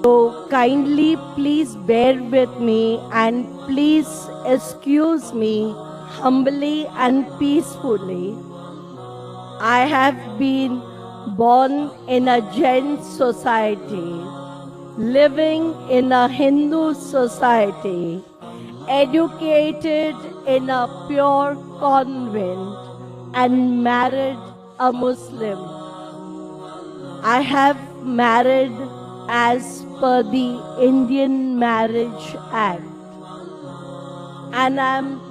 So kindly please bear with me and please excuse me humbly and peacefully. I have been born in a Jain society, living in a Hindu society, educated in a pure convent and married a Muslim. I have married as per the Indian Marriage Act, and I'm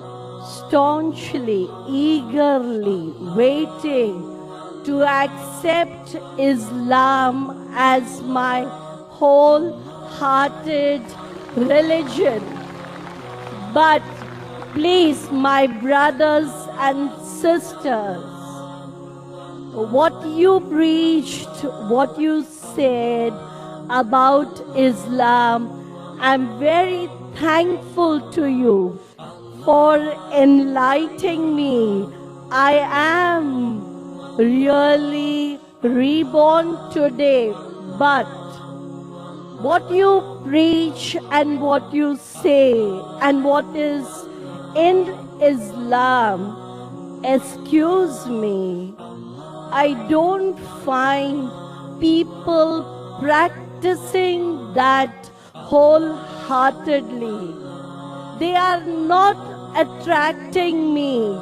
staunchly, eagerly waiting to accept Islam as my wholehearted religion. But please, my brothers and sisters, what you preached, what you said about Islam, I'm very thankful to you for enlightening me. I am really reborn today, but what you preach and what you say and what is in Islam, excuse me, I don't find people practicing that wholeheartedly. They are not attracting me.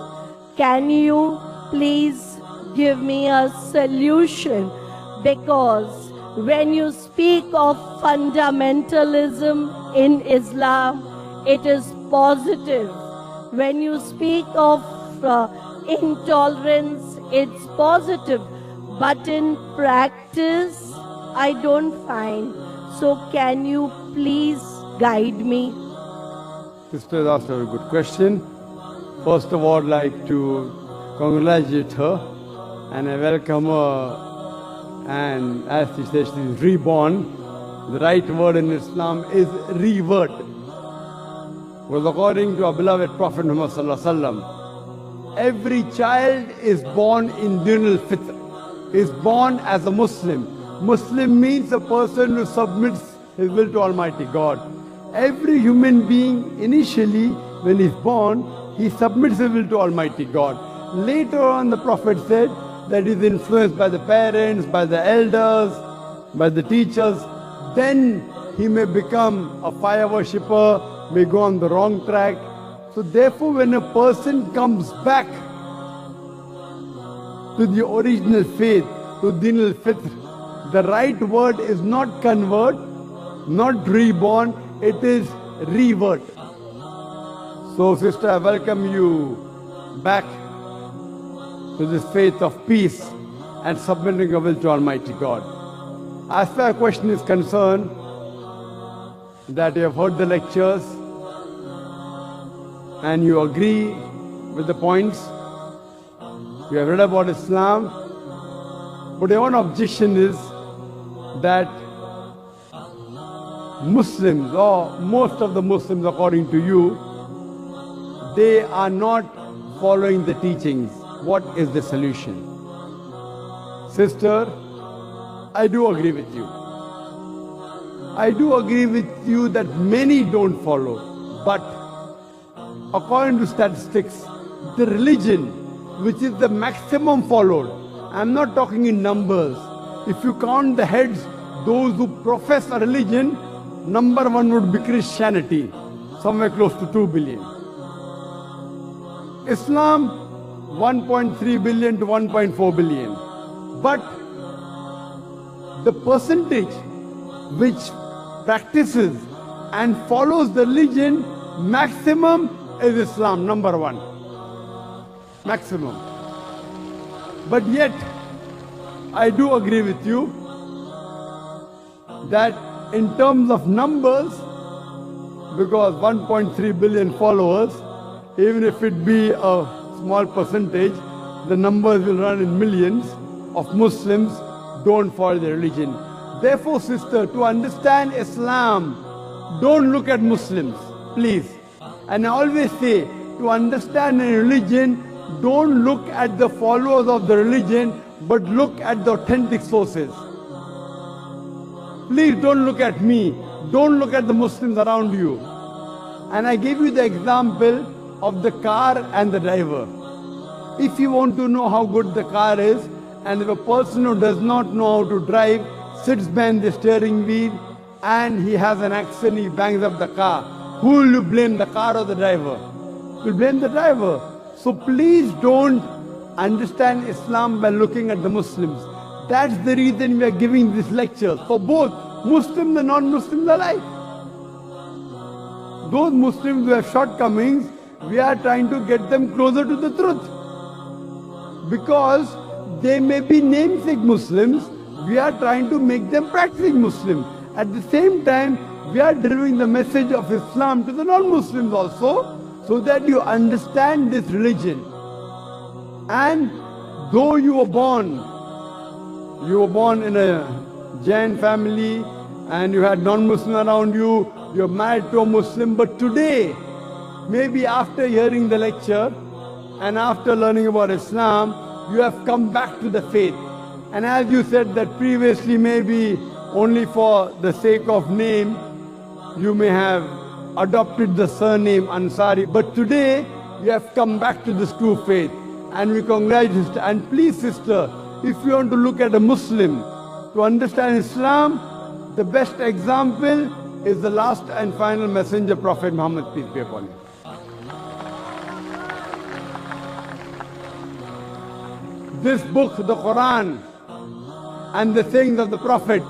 Can you please give me a solution? Because when you speak of fundamentalism in Islam, it is positive. When you speak of intolerance, it's positive. But in practice, I don't find. So can you please guide me? Sister asked a very good question. First of all, I'd like to congratulate her and I welcome her. And as she says, she is reborn. The right word in Islam is revert. Well, according to our beloved Prophet Muhammad Sallallahu Alaihi Wasallam, every child is born in Din al-Fitr, is born as a Muslim. Muslim means a person who submits his will to Almighty God. Every human being, initially, when he's born, he submits his will to Almighty God. Later on, the Prophet said that he's influenced by the parents, by the elders, by the teachers. Then he may become a fire worshipper, may go on the wrong track. So therefore, when a person comes back to the original faith, to Din al-Fitr, the right word is not convert, not reborn, it is revert. So sister, I welcome you back to this faith of peace and submitting your will to Almighty God. As far as question is concerned, that you have heard the lectures and you agree with the points, you have read about Islam, but your one objection is that Muslims, or most of the Muslims according to you, they are not following the teachings. What is the solution? Sister, I do agree with you. I do agree with you that many don't follow, but according to statistics, the religion which is the maximum followed, I'm not talking in numbers. If you count the heads, those who profess a religion, number one would be Christianity, somewhere close to 2 billion. Islam, 1.3 billion to 1.4 billion. But the percentage which practices and follows the religion, maximum is Islam, number one. Maximum. But yet, I do agree with you that in terms of numbers, because 1.3 billion followers, even if it be a small percentage, the numbers will run in millions of Muslims don't follow their religion. Therefore, sister, to understand Islam, don't look at Muslims, please. And I always say, to understand a religion, don't look at the followers of the religion, but look at the authentic sources. please don't look at me. Don't look at the Muslims around you. And I gave you the example of the car and the driver. If you want to know how good the car is, and if a person who does not know how to drive sits behind the steering wheel and he has an accident, he bangs up the car, who will you blame, the car or the driver? You'll blame the driver. So please don't understand Islam by looking at the Muslims. That's the reason we are giving this lecture for both Muslims and non-Muslims alike. Those Muslims who have shortcomings, we are trying to get them closer to the truth. Because they may be namesake Muslims, we are trying to make them practicing Muslims. At the same time, we are delivering the message of Islam to the non-Muslims also, so that you understand this religion. And though you were born in a Jain family and you had non-Muslim around you, you're married to a Muslim, but today, maybe after hearing the lecture and after learning about Islam, you have come back to the faith. And as you said that previously, maybe only for the sake of name, you may have adopted the surname Ansari, but today you have come back to this true faith. And we congratulate you, sister. And please, sister, if you want to look at a Muslim to understand Islam, the best example is the last and final messenger, Prophet Muhammad, peace be upon him. This book, the Qur'an, and the sayings of the Prophet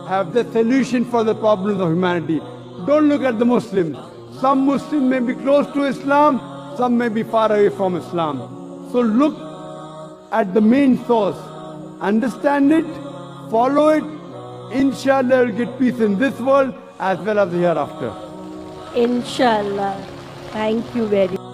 have the solution for the problems of humanity. Don't look at the Muslims. Some Muslims may be close to Islam, some may be far away from Islam. So look at the main source, understand it, follow it. Inshallah, you'll get peace in this world as well as the hereafter. Inshallah. Thank you very much.